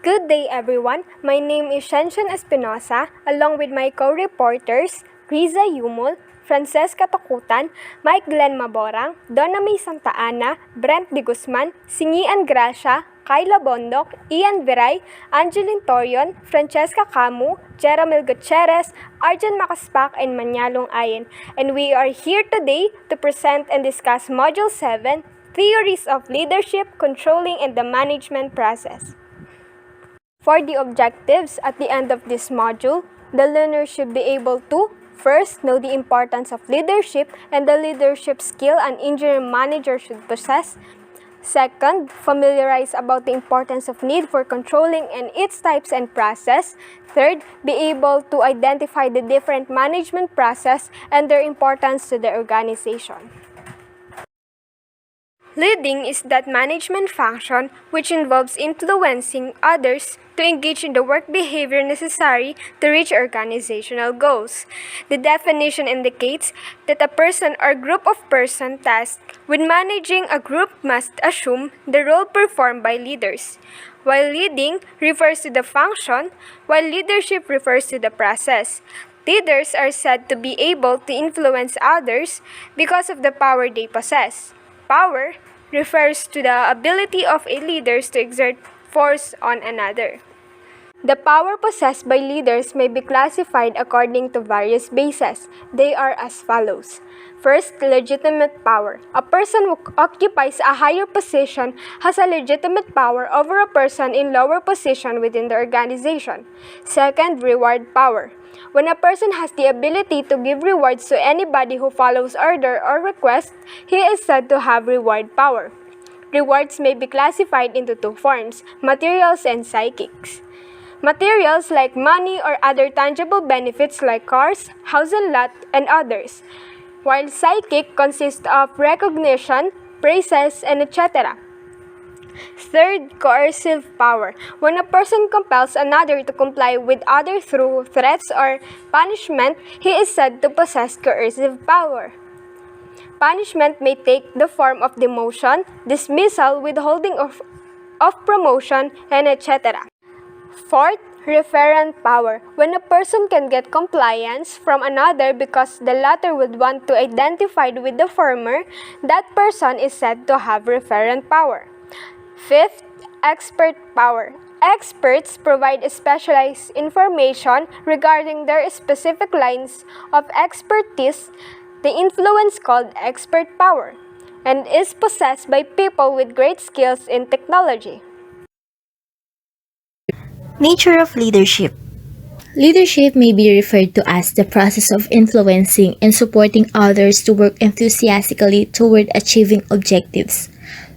Good day, everyone. My name is Shenshen Espinosa, along with my co-reporters, Riza Yumul, Francesca Takutan, Mike Glenn Maborang, Donna May Santa Ana, Brent De Guzman, Singian Gracia, Kyla Bondok, Ian Viray, Angeline Torion, Francesca Camu, Jeramel Gutierrez, Arjan Makaspak, and Manyalong Ayen. And we are here today to present and discuss Module 7, Theories of Leadership, Controlling, and the Management Process. For the objectives at the end of this module, the learner should be able to first, know the importance of leadership and the leadership skill an engineering manager should possess. Second, familiarize about the importance of need for controlling and its types and process. Third, be able to identify the different management process and their importance to the organization. Leading is that management function which involves influencing others to engage in the work behavior necessary to reach organizational goals. The definition indicates that a person or group of persons tasked with managing a group must assume the role performed by leaders. While leading refers to the function, while leadership refers to the process. Leaders are said to be able to influence others because of the power they possess. Power refers to the ability of a leader to exert force on another. The power possessed by leaders may be classified according to various bases. They are as follows. First, legitimate power. A person who occupies a higher position has a legitimate power over a person in lower position within the organization. Second, reward power. When a person has the ability to give rewards to anybody who follows order or request, he is said to have reward power. Rewards may be classified into two forms, materials and psychics. Materials like money or other tangible benefits like cars, house and lot, and others, while psychic consists of recognition, praises, and etc. Third, coercive power. When a person compels another to comply with other through threats or punishment, he is said to possess coercive power. Punishment may take the form of demotion, dismissal, withholding of promotion, and etc. Fourth, referent power. When a person can get compliance from another because the latter would want to identify with the former, that person is said to have referent power. Fifth, expert power. Experts provide specialized information regarding their specific lines of expertise, the influence called expert power, and is possessed by people with great skills in technology. Nature of leadership. Leadership may be referred to as the process of influencing and supporting others to work enthusiastically toward achieving objectives.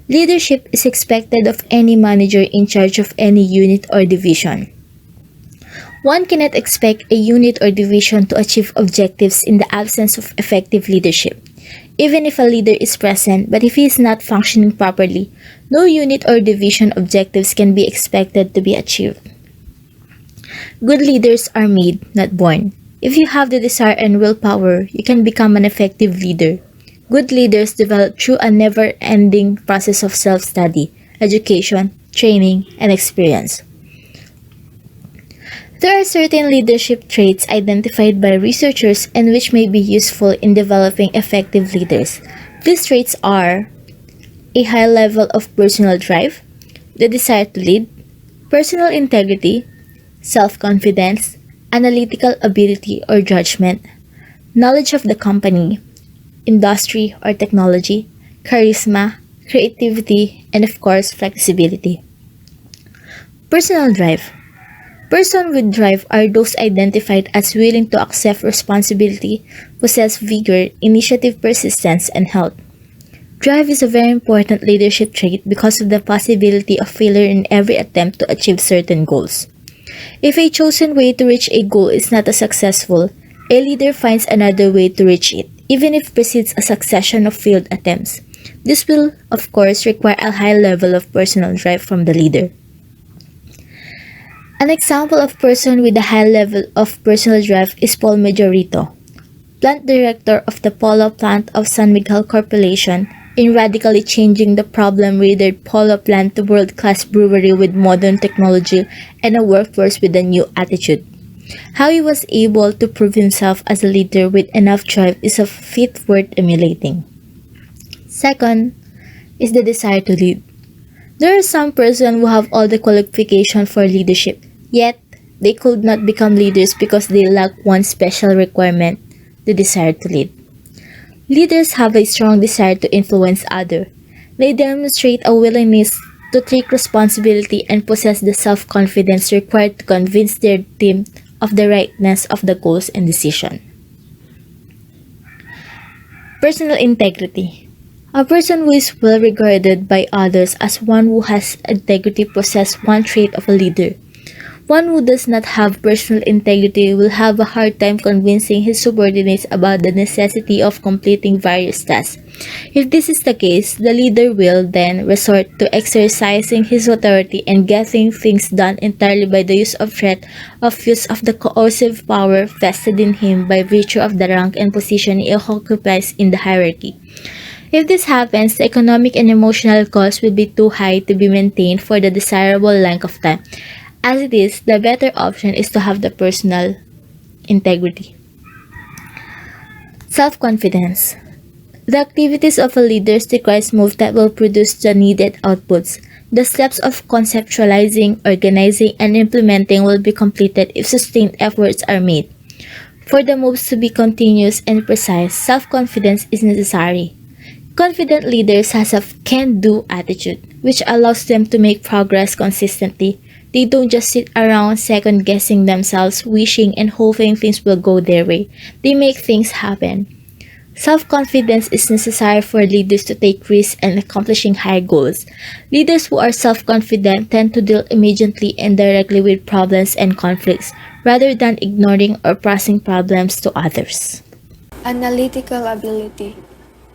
Leadership is expected of any manager in charge of any unit or division. One cannot expect a unit or division to achieve objectives in the absence of effective leadership. Even if a leader is present, but if he is not functioning properly, no unit or division objectives can be expected to be achieved. Good leaders are made, not born. If you have the desire and willpower, you can become an effective leader. Good leaders develop through a never-ending process of self-study, education, training, and experience. There are certain leadership traits identified by researchers and which may be useful in developing effective leaders. These traits are a high level of personal drive, the desire to lead, personal integrity, self-confidence, analytical ability or judgment, knowledge of the company, industry or technology, charisma, creativity, and of course, flexibility. Personal drive. Persons with drive are those identified as willing to accept responsibility, possess vigor, initiative, persistence, and health. Drive is a very important leadership trait because of the possibility of failure in every attempt to achieve certain goals. If a chosen way to reach a goal is not as successful, a leader finds another way to reach it, even if precedes a succession of failed attempts. This will, of course, require a high level of personal drive from the leader. An example of person with a high level of personal drive is Paul Majorito, plant director of the Polo plant of San Miguel Corporation, in radically changing the problem-riddled polo plant to world-class brewery with modern technology and a workforce with a new attitude. How he was able to prove himself as a leader with enough drive is a feat worth emulating. Second is the desire to lead. There are some persons who have all the qualifications for leadership, yet they could not become leaders because they lack one special requirement, the desire to lead. Leaders have a strong desire to influence others. They demonstrate a willingness to take responsibility and possess the self-confidence required to convince their team of the rightness of the goals and decision. Personal integrity. A person who is well regarded by others as one who has integrity possesses one trait of a leader. One who does not have personal integrity will have a hard time convincing his subordinates about the necessity of completing various tasks. If this is the case, the leader will then resort to exercising his authority and getting things done entirely by the use of threat of use of the coercive power vested in him by virtue of the rank and position he occupies in the hierarchy. If this happens, the economic and emotional cost will be too high to be maintained for the desirable length of time. As it is, the better option is to have the personal integrity. Self-confidence. The activities of a leader requires moves that will produce the needed outputs. The steps of conceptualizing, organizing, and implementing will be completed if sustained efforts are made. For the moves to be continuous and precise, self-confidence is necessary. Confident leaders has a can-do attitude, which allows them to make progress consistently. They don't just sit around second-guessing themselves, wishing and hoping things will go their way. They make things happen. Self-confidence is necessary for leaders to take risks and accomplishing high goals. Leaders who are self-confident tend to deal immediately and directly with problems and conflicts, rather than ignoring or passing problems to others. Analytical ability.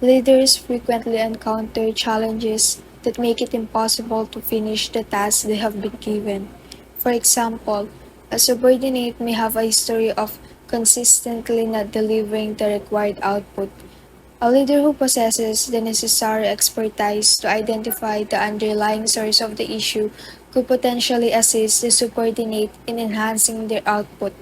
Leaders frequently encounter challenges that make it impossible to finish the tasks they have been given. For example, a subordinate may have a history of consistently not delivering the required output. A leader who possesses the necessary expertise to identify the underlying source of the issue could potentially assist the subordinate in enhancing their output.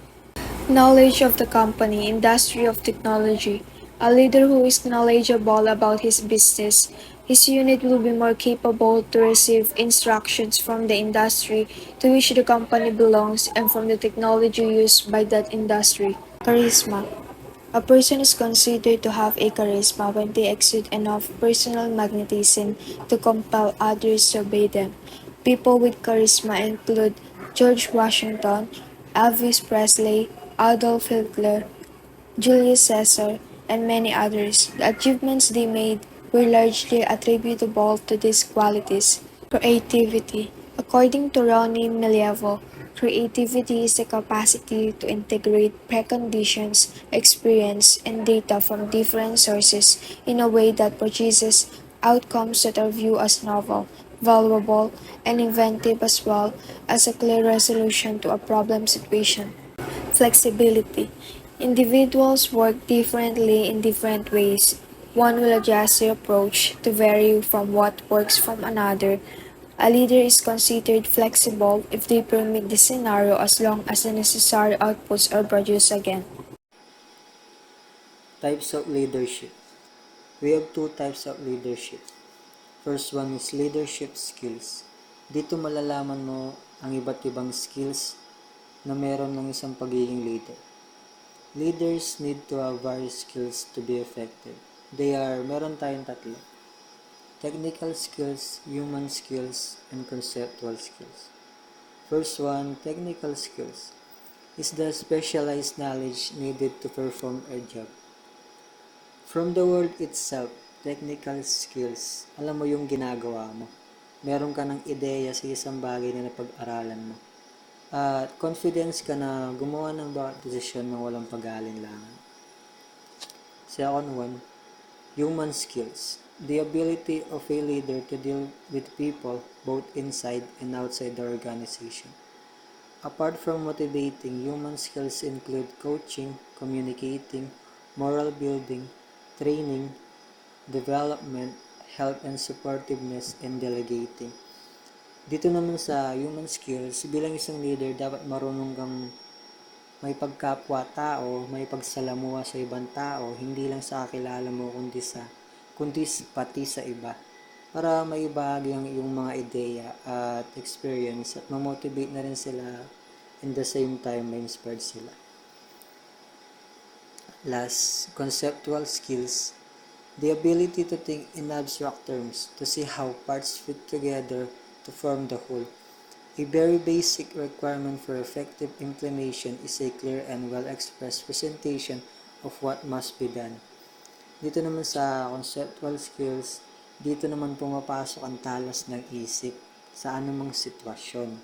Knowledge of the company, industry of technology. A leader who is knowledgeable about his business, his unit will be more capable to receive instructions from the industry to which the company belongs and from the technology used by that industry. Charisma. A person is considered to have a charisma when they exude enough personal magnetism to compel others to obey them. People with charisma include George Washington, Elvis Presley, Adolf Hitler, Julius Caesar, and many others. The achievements they made were largely attributable to these qualities. Creativity. According to Ronnie Milievo, creativity is the capacity to integrate preconditions, experience, and data from different sources in a way that produces outcomes that are viewed as novel, valuable, and inventive as well as a clear resolution to a problem situation. Flexibility. Individuals work differently in different ways. One will adjust their approach to vary from what works from another. A leader is considered flexible if they permit the scenario as long as the necessary outputs are produced again. Types of leadership. We have two types of leadership. First one is leadership skills. Dito malalaman mo ang iba't ibang skills na meron ng isang pagiging leader. Leaders need to have various skills to be effective. Meron tayong tatlo. Technical skills, human skills, and conceptual skills. First one, technical skills, is the specialized knowledge needed to perform a job. From the word itself, technical skills, alam mo yung ginagawa mo. Meron ka ng ideya sa isang bagay na napag-aralan mo. At confidence ka na gumawa ng bawat desisyon ng walang pag-aalinlangan. Second one, human skills. The ability of a leader to deal with people both inside and outside the organization. Apart from motivating, human skills include coaching, communicating, moral building, training, development, help and supportiveness, and delegating. Dito naman sa human skills, bilang isang leader, dapat marunong kang may pagkapwa-tao, may pagsalamuha sa ibang tao, hindi lang sa kakilala mo, kundi pati sa iba. Para maibahagi ang iyong mga ideya at experience at mamotivate na rin sila in the same time ma-inspired sila. Last, conceptual skills. The ability to think in abstract terms, to see how parts fit together to form the whole. A very basic requirement for effective implementation is a clear and well-expressed presentation of what must be done. Dito naman sa conceptual skills, dito naman pumapasok ang talas ng isip sa anumang sitwasyon.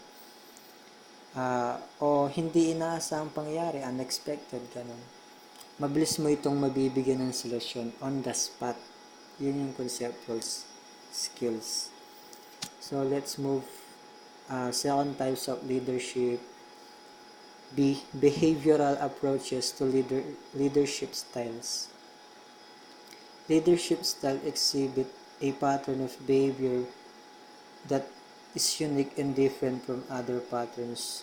O hindi inaasahang pangyayari, unexpected, ganun. Mabilis mo itong mabibigyan ng solusyon on the spot. Yun yung conceptual skills. So let's move second types of leadership. B. Behavioral approaches to leadership styles. Leadership style exhibit a pattern of behavior that is unique and different from other patterns.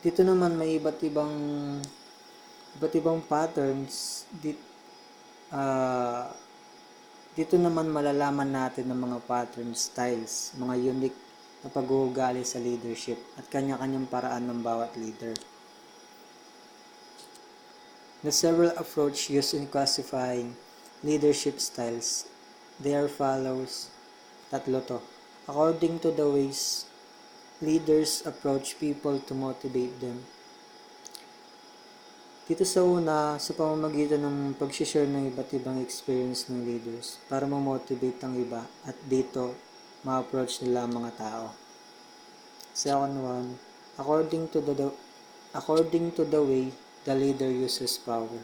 Dito naman may iba't ibang patterns. Dito naman malalaman natin ng mga pattern styles, mga unique na pag-uugali sa leadership at kanya-kanyang paraan ng bawat leader. The several approach used in classifying leadership styles. They are follows. Tatlo to. According to the ways leaders approach people to motivate them. Dito sa una, sa pamamagitan ng pag-share ng iba't ibang experience ng leaders para ma-motivate ang iba at dito ma-approach nila ang mga tao. Second one, according to the way the leader uses power.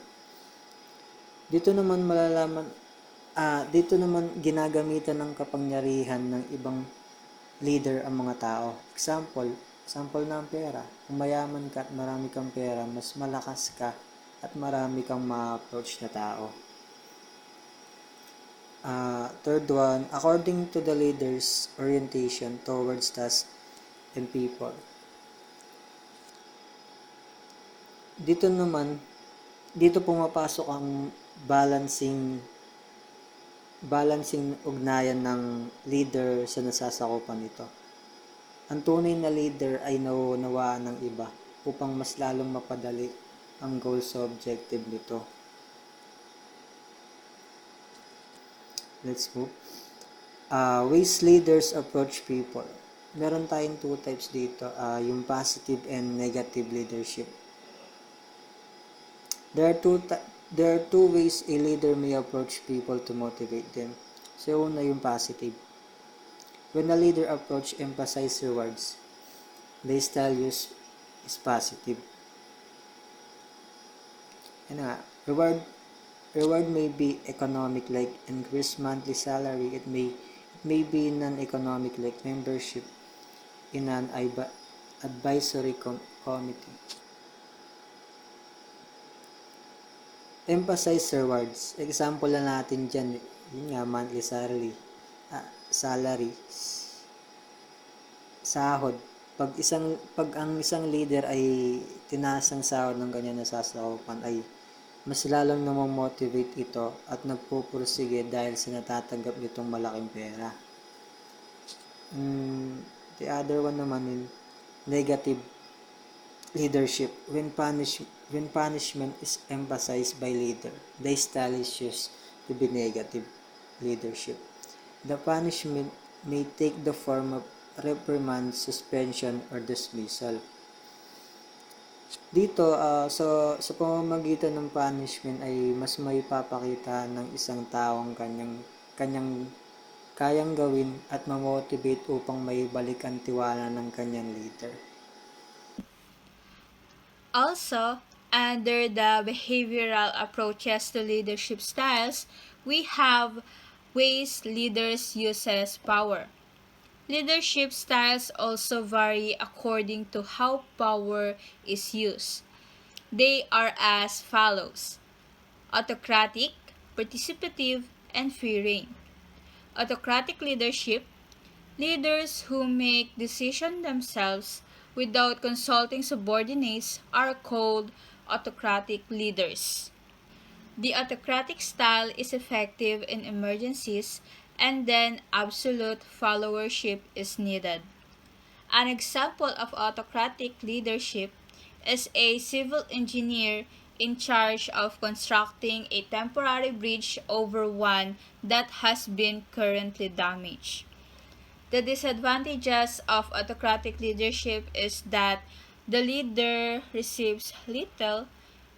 Dito naman ginagamitan ng kapangyarihan ng ibang leader ang mga tao. Example ng pera. Kung mayaman ka at marami kang pera, mas malakas ka at marami kang ma-approach na tao. Third one, according to the leader's orientation towards tasks and people. Dito pumapasok ang balancing ugnayan ng leader sa nasasakupan nito. Ang tunay na leader ay nauunawaan ng iba upang mas lalong mapadali ang goal sa objective nito. Let's move. Ways leaders approach people. Meron tayong two types dito, yung positive and negative leadership. There are two ways a leader may approach people to motivate them. So, una yung positive. When a leader approach emphasize rewards, the style used is positive. Reward may be economic like increased monthly salary. It may be non-economic like membership in an advisory committee. Emphasize rewards. Example na natin dyan, yun nga, monthly salary, sahod. Pag ang isang leader ay tinaas ang sahod ng kanyang nasasakupan, ay mas lalong namomotivate ito at nagpupursige dahil sa natatanggap nitong malaking pera. The other one naman in negative leadership. When punishment is emphasized by leader, the style is used to be negative leadership. The punishment may take the form of reprimand, suspension, or dismissal. Dito, sa pamamagitan ng punishment ay mas may papakita ng isang tao ang kanyang kayang gawin at mamotivate upang maibalik ang tiwala ng kanyang leader. Also, under the behavioral approaches to leadership styles, we have ways leaders uses power. Leadership styles also vary according to how power is used. They are as follows: autocratic, participative, and free reign. Autocratic leadership: leaders who make decisions themselves without consulting subordinates are called autocratic leaders. The autocratic style is effective in emergencies, and then absolute followership is needed. An example of autocratic leadership is a civil engineer in charge of constructing a temporary bridge over one that has been currently damaged. The disadvantages of autocratic leadership is that the leader receives little,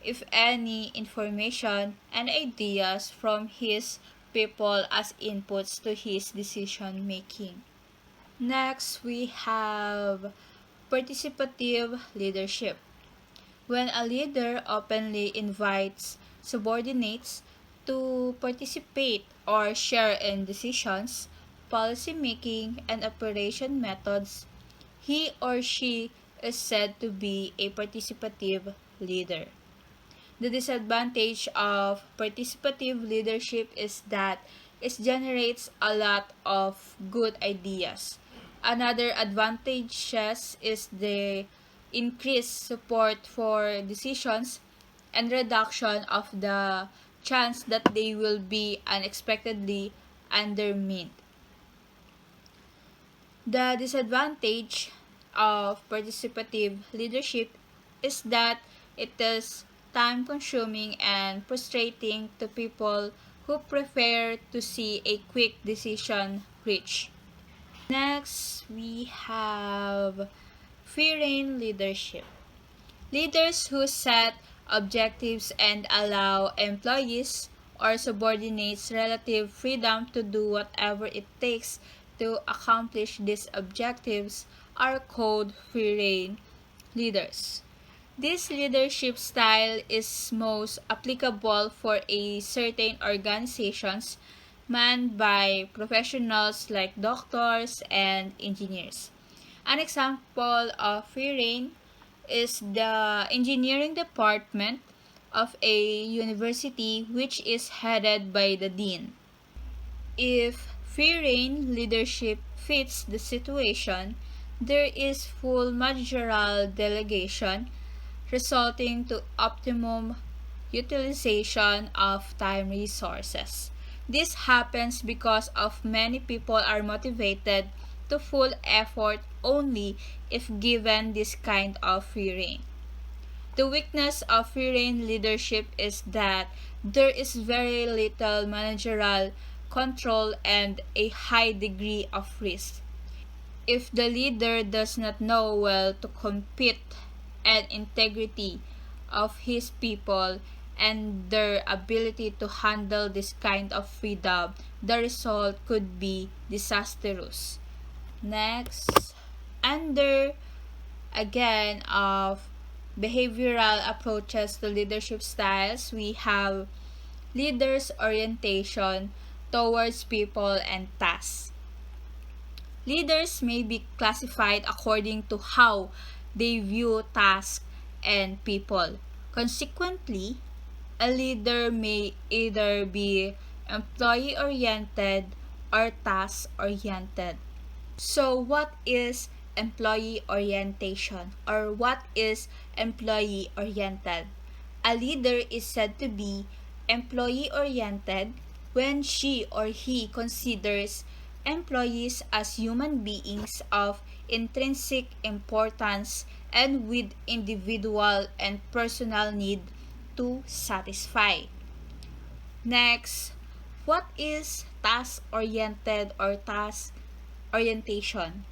if any, information and ideas from his people as inputs to his decision making. Next, we have participative leadership. When a leader openly invites subordinates to participate or share in decisions, policy making, and operation methods, he or she is said to be a participative leader. The disadvantage of participative leadership is that it generates a lot of good ideas. Another advantage is the increased support for decisions and reduction of the chance that they will be unexpectedly undermined. The disadvantage of participative leadership is that it is time consuming and frustrating to people who prefer to see a quick decision reached. Next, we have free rein leadership. Leaders who set objectives and allow employees or subordinates relative freedom to do whatever it takes to accomplish these objectives are called free rein leaders. This leadership style is most applicable for a certain organizations manned by professionals like doctors and engineers. An example of free rein is the engineering department of a university, which is headed by the dean. If free rein leadership fits the situation, there is full managerial delegation, resulting to optimum utilization of time resources. This happens because of many people are motivated to full effort only if given this kind of free rein. The weakness of free rein leadership is that there is very little managerial control and a high degree of risk. If the leader does not know well to compete and integrity of his people and their ability to handle this kind of freedom, the result could be disastrous. Next, under again of behavioral approaches to leadership styles, we have leaders' orientation towards people and tasks. Leaders may be classified according to how they view tasks and people. Consequently, a leader may either be employee-oriented or task-oriented. So, what is employee orientation, or what is employee oriented? A leader is said to be employee oriented when she or he considers employees as human beings of intrinsic importance and with individual and personal need to satisfy. Next, what is task oriented or task orientation?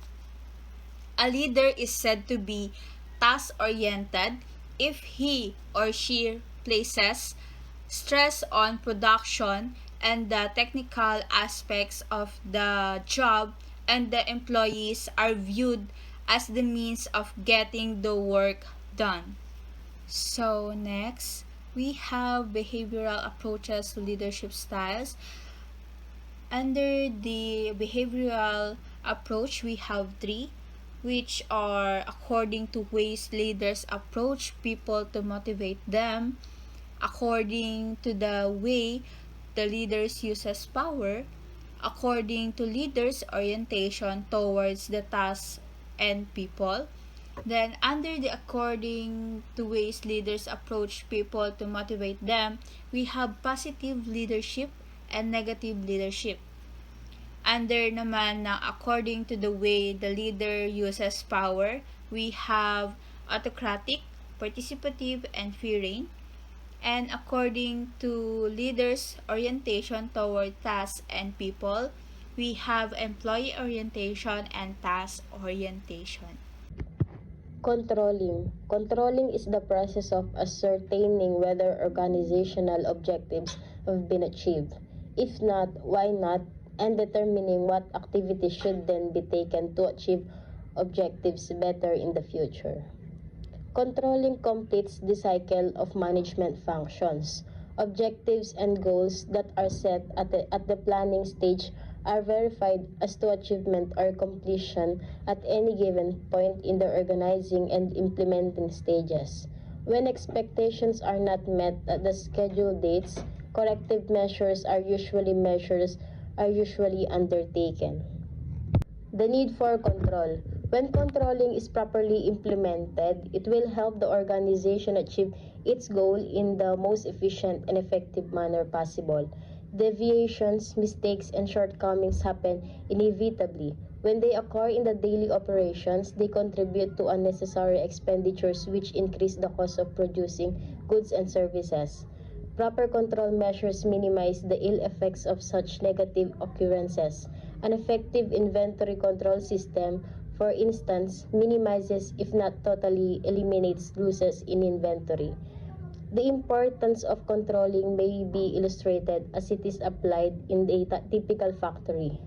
A leader is said to be task-oriented if he or she places stress on production and the technical aspects of the job, and the employees are viewed as the means of getting the work done. So next, we have behavioral approaches to leadership styles. Under the behavioral approach, we have three, which are according to ways leaders approach people to motivate them, according to the way the leaders uses power, according to leaders' orientation towards the task and people. Then, under the according to ways leaders approach people to motivate them, we have positive leadership and negative leadership. Under naman na according to the way the leader uses power, we have autocratic, participative, and free reign. And according to leaders' orientation toward tasks and people, we have employee orientation and task orientation. Controlling. Controlling is the process of ascertaining whether organizational objectives have been achieved. If not, why not, and determining what activities should then be taken to achieve objectives better in the future. Controlling completes the cycle of management functions. Objectives and goals that are set at the planning stage are verified as to achievement or completion at any given point in the organizing and implementing stages. When expectations are not met at the scheduled dates, corrective measures are usually undertaken. The need for control. When controlling is properly implemented, it will help the organization achieve its goal in the most efficient and effective manner possible. Deviations, mistakes, and shortcomings happen inevitably. When they occur in the daily operations, they contribute to unnecessary expenditures which increase the cost of producing goods and services. Proper control measures minimize the ill effects of such negative occurrences. An effective inventory control system, for instance, minimizes, if not totally eliminates, losses in inventory. The importance of controlling may be illustrated as it is applied in a typical factory.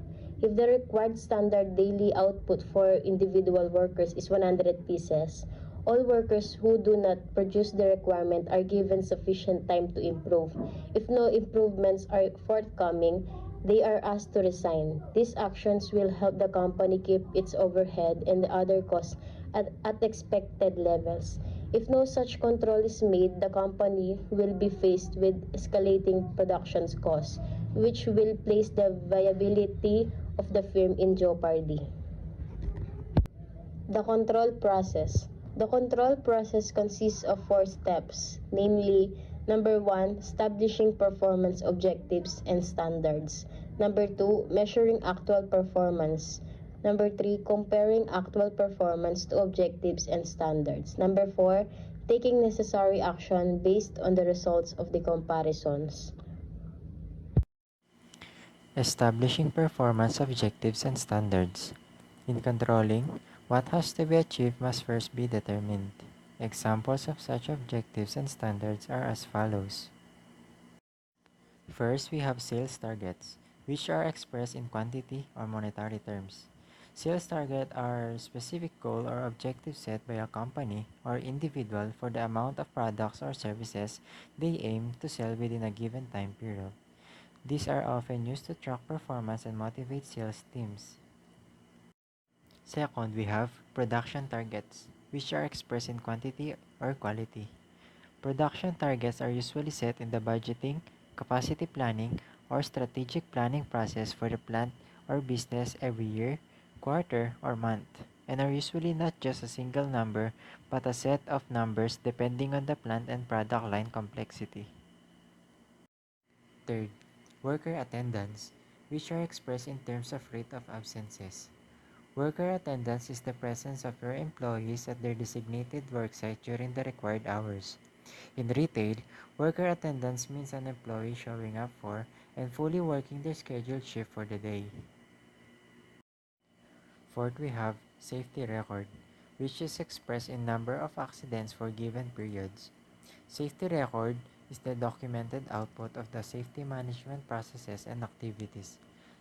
If the required standard daily output for individual workers is 100 pieces, all workers who do not produce the requirement are given sufficient time to improve. If no improvements are forthcoming, they are asked to resign. These actions will help the company keep its overhead and the other costs at expected levels. If no such control is made, the company will be faced with escalating production costs, which will place the viability of the firm in jeopardy. The control process. The control process consists of four steps, namely, number one, establishing performance objectives and standards. Number two, measuring actual performance. Number three, comparing actual performance to objectives and standards. Number four, taking necessary action based on the results of the comparisons. Establishing performance objectives and standards. In controlling, what has to be achieved must first be determined. Examples of such objectives and standards are as follows. First, we have sales targets, which are expressed in quantity or monetary terms. Sales targets are specific goal or objective set by a company or individual for the amount of products or services they aim to sell within a given time period. These are often used to track performance and motivate sales teams. Second, we have production targets, which are expressed in quantity or quality. Production targets are usually set in the budgeting, capacity planning, or strategic planning process for the plant or business every year, quarter, or month, and are usually not just a single number but a set of numbers depending on the plant and product line complexity. Third, worker attendance, which are expressed in terms of rate of absences. Worker attendance is the presence of your employees at their designated worksite during the required hours. In retail, worker attendance means an employee showing up for and fully working their scheduled shift for the day. Fourth, we have safety record, which is expressed in number of accidents for given periods. Safety record is the documented output of the safety management processes and activities,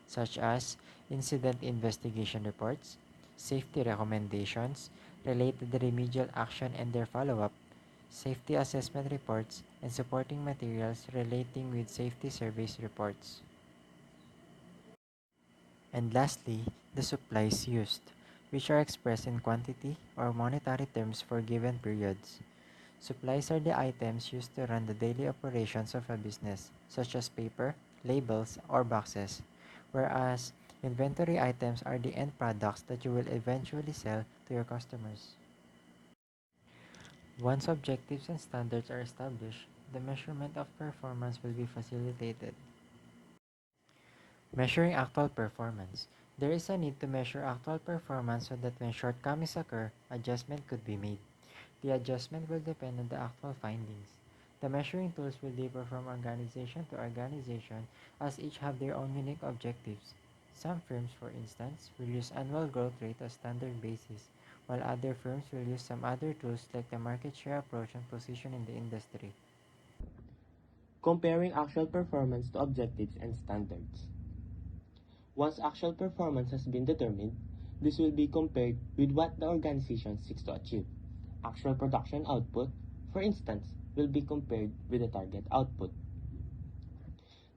such as incident investigation reports, safety recommendations, related remedial action and their follow-up, safety assessment reports, and supporting materials relating with safety service reports. And lastly, the supplies used, which are expressed in quantity or monetary terms for given periods. Supplies are the items used to run the daily operations of a business, such as paper, labels, or boxes. whereas inventory items are the end products that you will eventually sell to your customers. Once objectives and standards are established, the measurement of performance will be facilitated. Measuring actual performance. There is a need to measure actual performance so that when shortcomings occur, adjustment could be made. The adjustment will depend on the actual findings. The measuring tools will differ from organization to organization as each have their own unique objectives. Some firms, for instance, will use annual growth rate as standard basis, while other firms will use some other tools like the market share approach and position in the industry. Comparing actual performance to objectives and standards. Once actual performance has been determined, this will be compared with what the organization seeks to achieve. Actual production output, for instance, will be compared with the target output.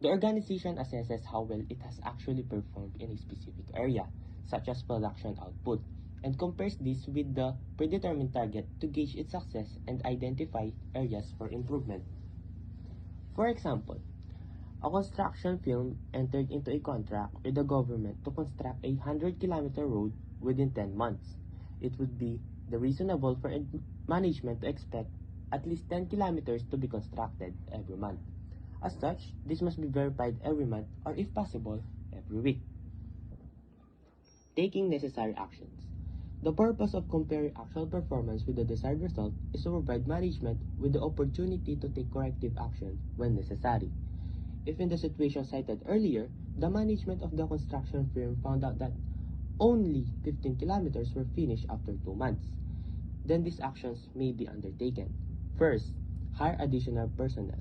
The organization assesses how well it has actually performed in a specific area, such as production output, and compares this with the predetermined target to gauge its success and identify areas for improvement. For example, a construction firm entered into a contract with the government to construct a 100-kilometer road within 10 months. It would be reasonable for management to expect at least 10 kilometers to be constructed every month. As such, this must be verified every month or if possible, every week. Taking necessary actions. The purpose of comparing actual performance with the desired result is to provide management with the opportunity to take corrective action when necessary. If in the situation cited earlier, the management of the construction firm found out that only 15 kilometers were finished after 2 months, then these actions may be undertaken. First, hire additional personnel.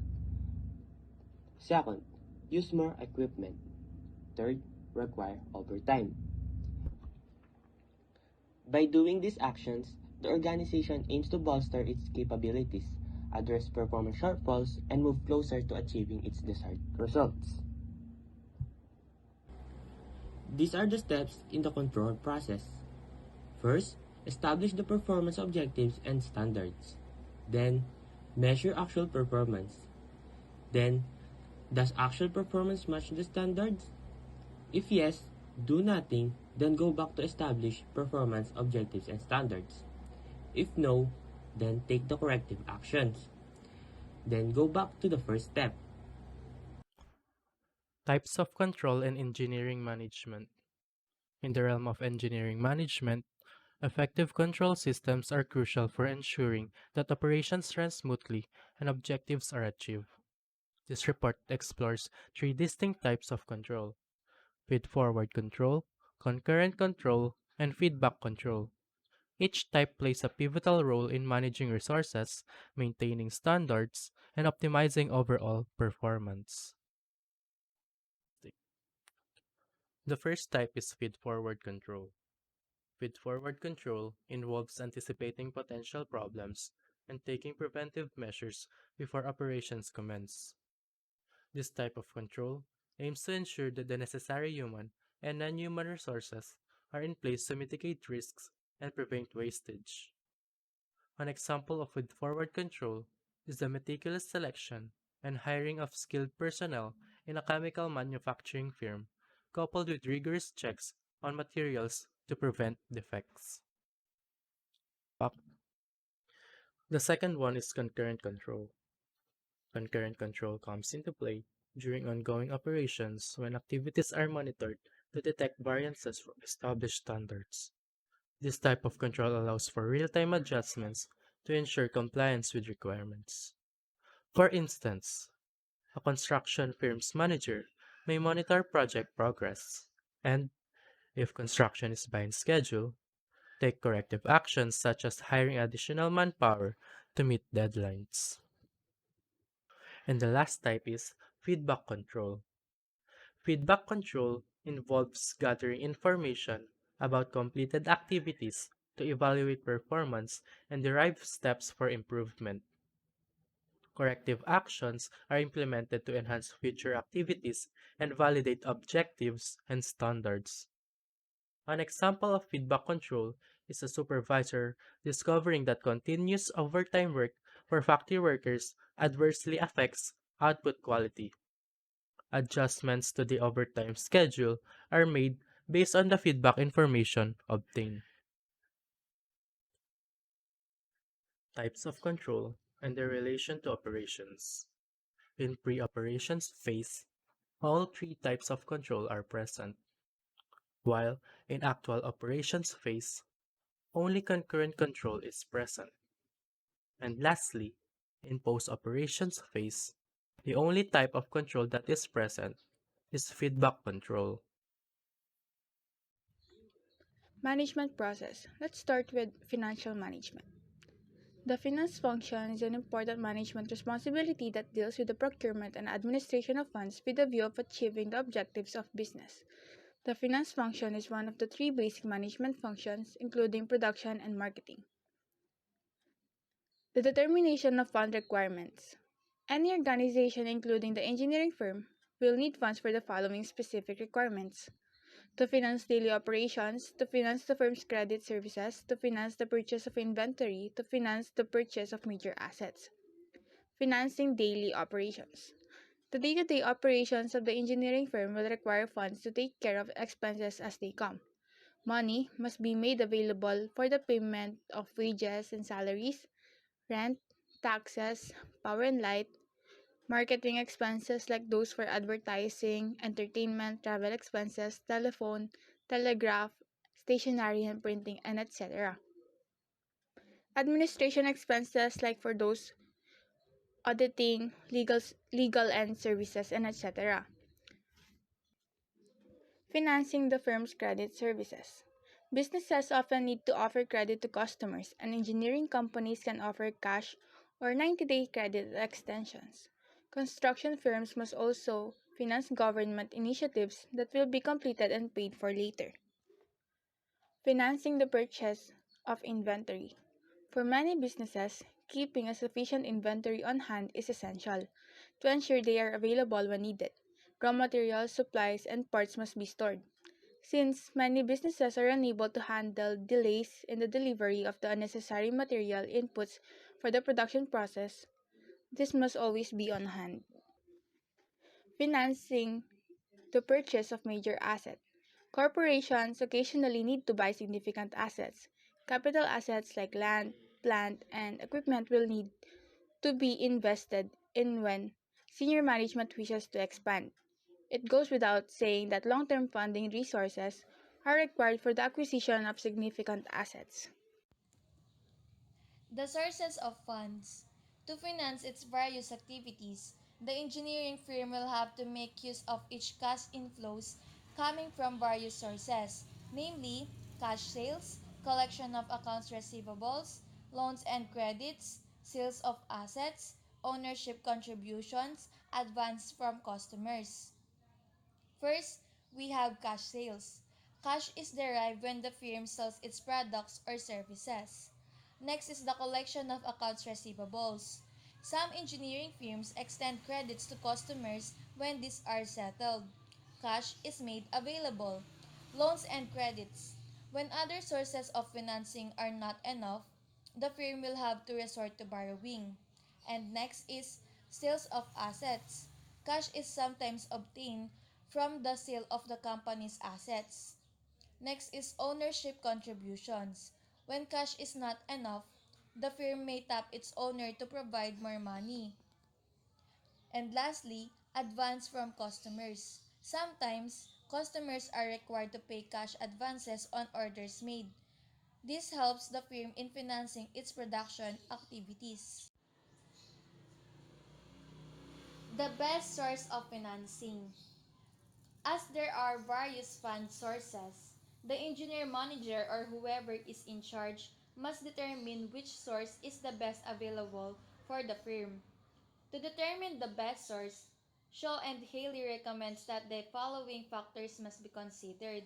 Second, use more equipment. Third, require overtime. By doing these actions, the organization aims to bolster its capabilities, address performance shortfalls, and move closer to achieving its desired results. These are the steps in the control process. First, establish the performance objectives and standards. Then, measure actual performance. Then, does actual performance match the standards? If yes, do nothing, then go back to establish performance objectives and standards. If no, then take the corrective actions. Then go back to the first step. Types of control and engineering management. In the realm of engineering management, effective control systems are crucial for ensuring that operations run smoothly and objectives are achieved. This report explores three distinct types of control: feed-forward control, concurrent control, and feedback control. Each type plays a pivotal role in managing resources, maintaining standards, and optimizing overall performance. The first type is feed-forward control. Feed-forward control involves anticipating potential problems and taking preventive measures before operations commence. This type of control aims to ensure that the necessary human and non-human resources are in place to mitigate risks and prevent wastage. An example of feed-forward control is the meticulous selection and hiring of skilled personnel in a chemical manufacturing firm, coupled with rigorous checks on materials to prevent defects. The second one is concurrent control. Concurrent control comes into play during ongoing operations when activities are monitored to detect variances from established standards. This type of control allows for real-time adjustments to ensure compliance with requirements. For instance, a construction firm's manager may monitor project progress and, if construction is behind schedule, take corrective actions such as hiring additional manpower to meet deadlines. And the last type is feedback control. Feedback control involves gathering information about completed activities to evaluate performance and derive steps for improvement. Corrective actions are implemented to enhance future activities and validate objectives and standards. An example of feedback control is a supervisor discovering that continuous overtime work for factory workers adversely affects output quality. Adjustments to the overtime schedule are made based on the feedback information obtained. Types of control and their relation to operations. In pre-operations phase, all three types of control are present, while in actual operations phase, only concurrent control is present. And lastly, in post-operations phase, the only type of control that is present is feedback control. Management process. Let's start with financial management. The finance function is an important management responsibility that deals with the procurement and administration of funds with the view of achieving the objectives of business. The finance function is one of the three basic management functions, including production and marketing. The determination of fund requirements. Any organization, including the engineering firm, will need funds for the following specific requirements: to finance daily operations, to finance the firm's credit services, to finance the purchase of inventory, to finance the purchase of major assets. Financing daily operations. The day-to-day operations of the engineering firm will require funds to take care of expenses as they come. Money must be made available for the payment of wages and salaries, rent, taxes, power and light, marketing expenses like those for advertising, entertainment, travel expenses, telephone, telegraph, stationery and printing, and etc. Administration expenses like for those auditing, legal and services, and etc. Financing the firm's credit services. Businesses often need to offer credit to customers, and engineering companies can offer cash or 90-day credit extensions. Construction firms must also finance government initiatives that will be completed and paid for later. Financing the purchase of inventory. For many businesses, keeping a sufficient inventory on hand is essential to ensure they are available when needed. Raw materials, supplies, and parts must be stored. Since many businesses are unable to handle delays in the delivery of the unnecessary material inputs for the production process, this must always be on hand. Financing the purchase of major assets. Corporations occasionally need to buy significant assets. Capital assets like land, plant, and equipment will need to be invested in when senior management wishes to expand. It goes without saying that long-term funding resources are required for the acquisition of significant assets. The sources of funds. To finance its various activities, the engineering firm will have to make use of each cash inflows coming from various sources, namely cash sales, collection of accounts receivables, loans and credits, sales of assets, ownership contributions, advance from customers. First, we have cash sales. Cash is derived when the firm sells its products or services. Next is the collection of accounts receivables. Some engineering firms extend credits to customers when these are settled. Cash is made available. Loans and credits. When other sources of financing are not enough, the firm will have to resort to borrowing. And next is sales of assets. Cash is sometimes obtained from the sale of the company's assets. Next is ownership contributions. When cash is not enough, the firm may tap its owner to provide more money. And lastly, advance from customers. Sometimes, customers are required to pay cash advances on orders made. This helps the firm in financing its production activities. The best source of financing. As there are various fund sources, the engineer manager or whoever is in charge must determine which source is the best available for the firm. To determine the best source, Shaw and Haley recommends that the following factors must be considered.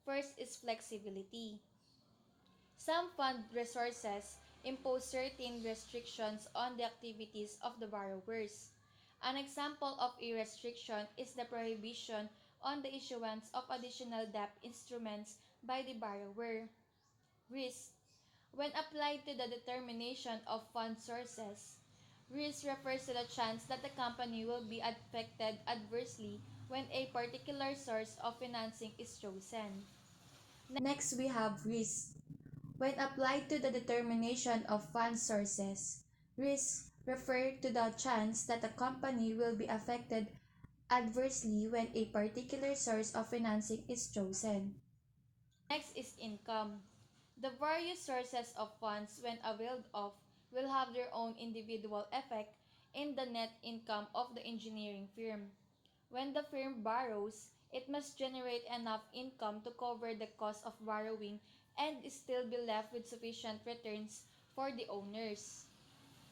First is flexibility. Some fund resources impose certain restrictions on the activities of the borrowers. An example of a restriction is the prohibition on the issuance of additional debt instruments by the borrower. Risk. When applied to the determination of fund sources, Risk refers to the chance that the company will be affected adversely when a particular source of financing is chosen. Next, we have risk. When applied to the determination of fund sources, risks refer to the chance that a company will be affected adversely when a particular source of financing is chosen. Next is income. The various sources of funds, when availed of, will have their own individual effect in the net income of the engineering firm. When the firm borrows, it must generate enough income to cover the cost of borrowing and still be left with sufficient returns for the owners.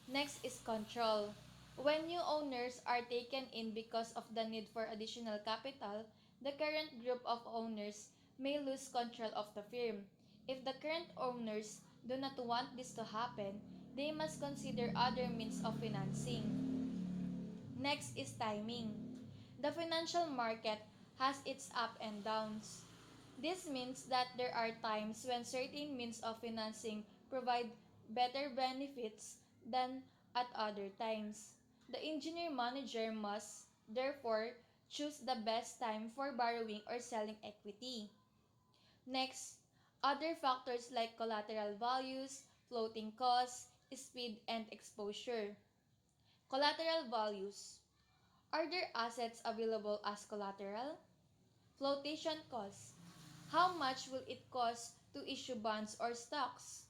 Next is control. When new owners are taken in because of the need for additional capital, the current group of owners may lose control of the firm. If the current owners do not want this to happen, they must consider other means of financing. Next is timing. The financial market has its up and downs. This means that there are times when certain means of financing provide better benefits than at other times. The engineer manager must, therefore, choose the best time for borrowing or selling equity. Next, other factors like collateral values, floating costs, speed, and exposure. Collateral values. Are there assets available as collateral? Flotation costs. How much will it cost to issue bonds or stocks?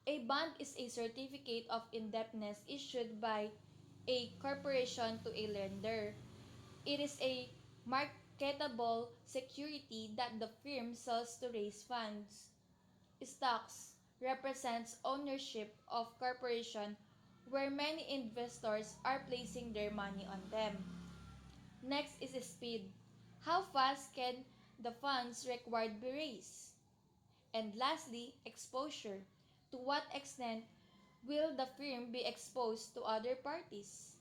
A bond is a certificate of indebtedness issued by a corporation to a lender. It is a marketable security that the firm sells to raise funds. Stocks represents ownership of corporation where many investors are placing their money on them. Next is speed. How fast can the funds required be raised? And lastly, exposure. To what extent will the firm be exposed to other parties?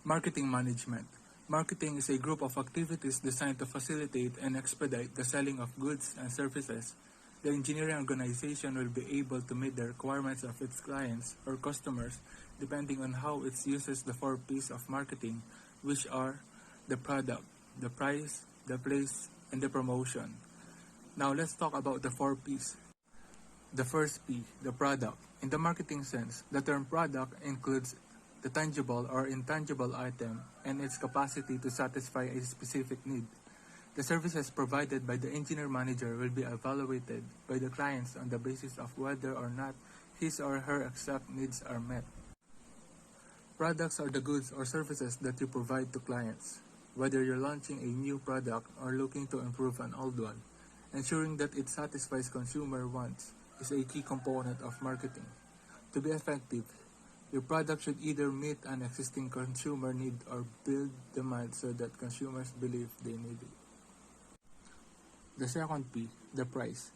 Marketing management. Marketing is a group of activities designed to facilitate and expedite the selling of goods and services. The engineering organization will be able to meet the requirements of its clients or customers depending on how it uses the 4 P's of marketing, which are the product, the price, the place, and the promotion. Now let's talk about the 4 P's. The first P, the product. In the marketing sense, the term product includes the tangible or intangible item and its capacity to satisfy a specific need. The services provided by the engineer manager will be evaluated by the clients on the basis of whether or not his or her exact needs are met. Products are the goods or services that you provide to clients, whether you're launching a new product or looking to improve an old one. Ensuring that it satisfies consumer wants is a key component of marketing. To be effective, your product should either meet an existing consumer need or build demand so that consumers believe they need it. The second P, the price.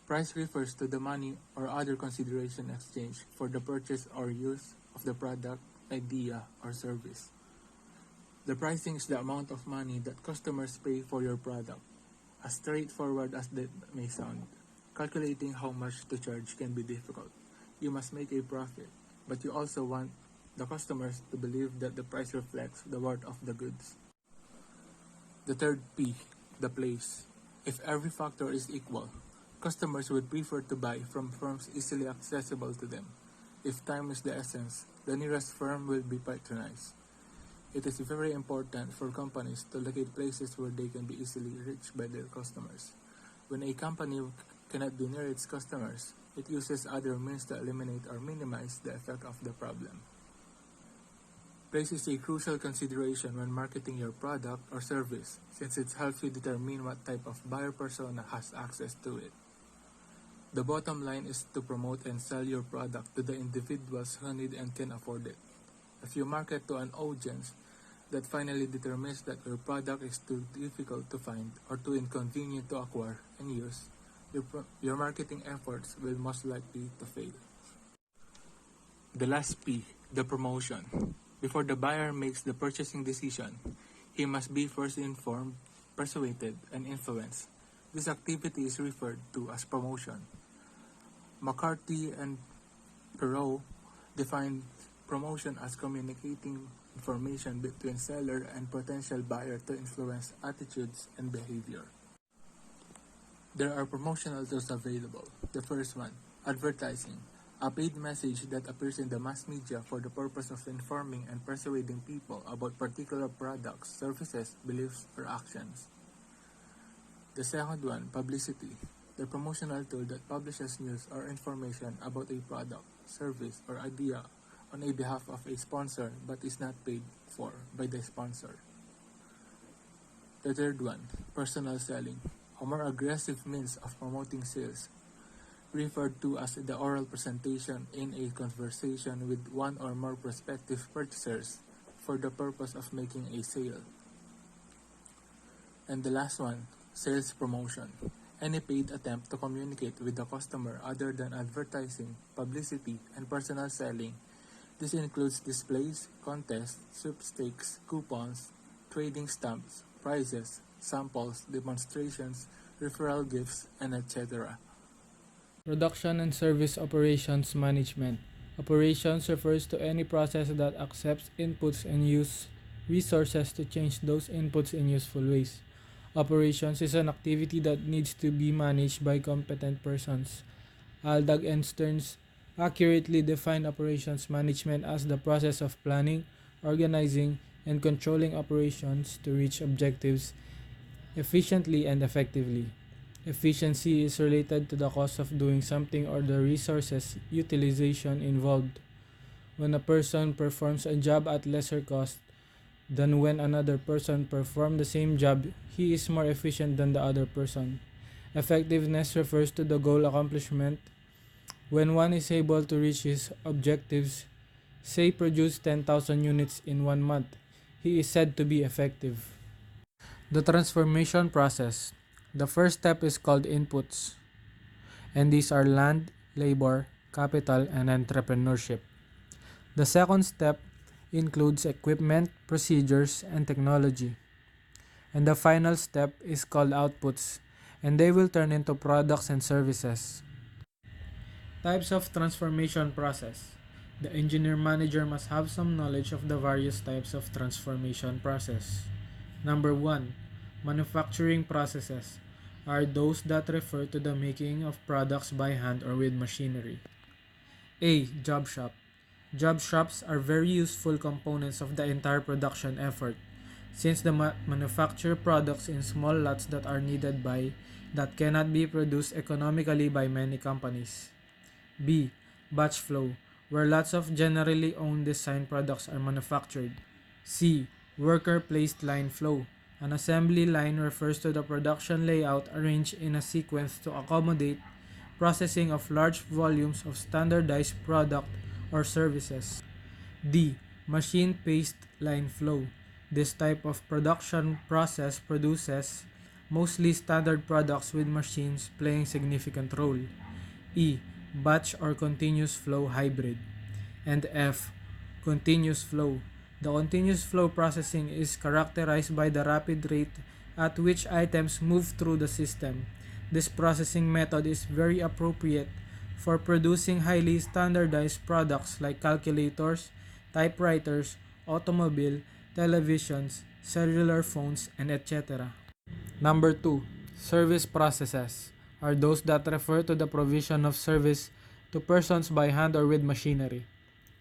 Price refers to the money or other consideration exchanged for the purchase or use of the product, idea, or service. The pricing is the amount of money that customers pay for your product. As straightforward as that may sound, calculating how much to charge can be difficult. You must make a profit, but you also want the customers to believe that the price reflects the worth of the goods. The third P, the place. If every factor is equal, customers would prefer to buy from firms easily accessible to them. If time is the essence, the nearest firm will be patronized. It is very important for companies to locate places where they can be easily reached by their customers. When a company cannot be near its customers, it uses other means to eliminate or minimize the effect of the problem. Place is a crucial consideration when marketing your product or service since it helps you determine what type of buyer persona has access to it. The bottom line is to promote and sell your product to the individuals who need and can afford it. If you market to an audience that finally determines that your product is too difficult to find or too inconvenient to acquire and use, your marketing efforts will most likely to fail. The last P, the promotion. Before the buyer makes the purchasing decision, he must be first informed, persuaded, and influenced. This activity is referred to as promotion. McCarthy and Perot defined Promotion as communicating information between seller and potential buyer to influence attitudes and behavior. There are promotional tools available. The first one, advertising, a paid message that appears in the mass media for the purpose of informing and persuading people about particular products, services, beliefs, or actions. The second one, publicity, the promotional tool that publishes news or information about a product, service, or idea on a behalf of a sponsor but is not paid for by the sponsor. The third one, personal selling, a more aggressive means of promoting sales, referred to as the oral presentation in a conversation with one or more prospective purchasers for the purpose of making a sale. And the last one, sales promotion, any paid attempt to communicate with the customer other than advertising, publicity, and personal selling. This includes displays, contests, sweepstakes, coupons, trading stamps, prizes, samples, demonstrations, referral gifts, and etc. Production and Service Operations Management. Operations refers to any process that accepts inputs and uses resources to change those inputs in useful ways. Operations is an activity that needs to be managed by competent persons. Aldag and Stearns accurately define operations management as the process of planning, organizing, and controlling operations to reach objectives efficiently and effectively. Efficiency is related to the cost of doing something or the resources utilization involved. When a person performs a job at lesser cost than when another person performs the same job, he is more efficient than the other person. Effectiveness refers to the goal accomplishment. When one is able to reach his objectives, say produce 10,000 units in 1 month, he is said to be effective. The transformation process. The first step is called inputs, and these are land, labor, capital, and entrepreneurship. The second step includes equipment, procedures, and technology. And the final step is called outputs, and they will turn into products and services. Types of transformation process. The engineer manager must have some knowledge of the various types of transformation process. Number 1. Manufacturing processes are those that refer to the making of products by hand or with machinery. A. Job shop. Job shops are very useful components of the entire production effort, since they manufacture products in small lots that are needed by that cannot be produced economically by many companies. B. Batch flow, where lots of generally owned design products are manufactured. C. Worker placed line flow. An assembly line refers to the production layout arranged in a sequence to accommodate processing of large volumes of standardized product or services. D. Machine-paced line flow. This type of production process produces mostly standard products with machines playing significant role. E. Batch or continuous flow hybrid. And F. Continuous flow. The continuous flow processing is characterized by the rapid rate at which items move through the system. This processing method is very appropriate for producing highly standardized products like calculators, typewriters, automobile, televisions, cellular phones, and etc. Number 2. Service processes are those that refer to the provision of service to persons by hand or with machinery.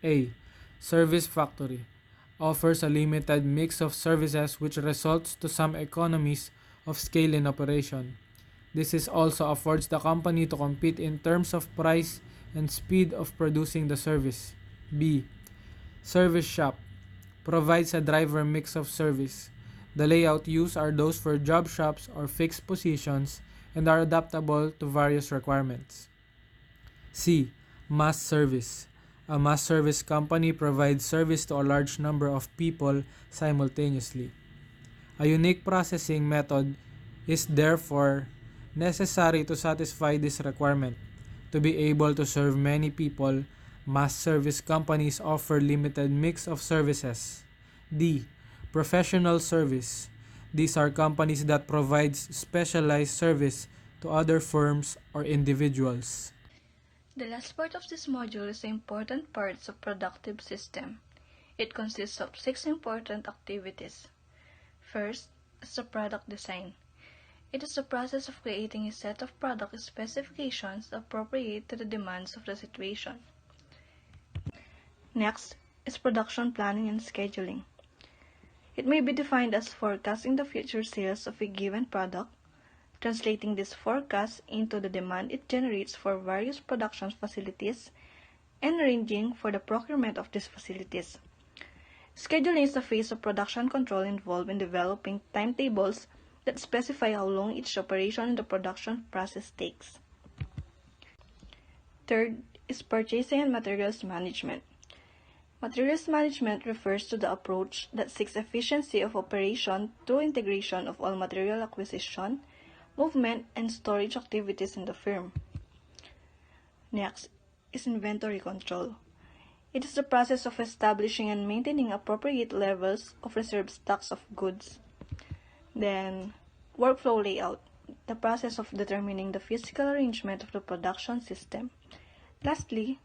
A. Service factory offers a limited mix of services which results to some economies of scale in operation. This is also affords the company to compete in terms of price and speed of producing the service. B. Service shop provides a driver mix of service. The layout used are those for job shops or fixed positions and are adaptable to various requirements. C. Mass service. A mass service company provides service to a large number of people simultaneously. A unique processing method is therefore necessary to satisfy this requirement. To be able to serve many people, mass service companies offer limited mix of services. D. Professional service. These are companies that provide specialized service to other firms or individuals. The last part of this module is the important parts of productive system. It consists of 6 important activities. First is the product design. It is the process of creating a set of product specifications appropriate to the demands of the situation. Next is production planning and scheduling. It may be defined as forecasting the future sales of a given product, translating this forecast into the demand it generates for various production facilities, and arranging for the procurement of these facilities. Scheduling is the phase of production control involved in developing timetables that specify how long each operation in the production process takes. Third is purchasing and materials management. Materials management refers to the approach that seeks efficiency of operation through integration of all material acquisition, movement, and storage activities in the firm. Next is inventory control. It is the process of establishing and maintaining appropriate levels of reserved stocks of goods. Then, workflow layout, the process of determining the physical arrangement of the production system. Lastly,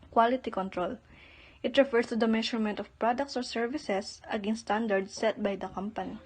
quality control. It refers to the measurement of products or services against standards set by the company.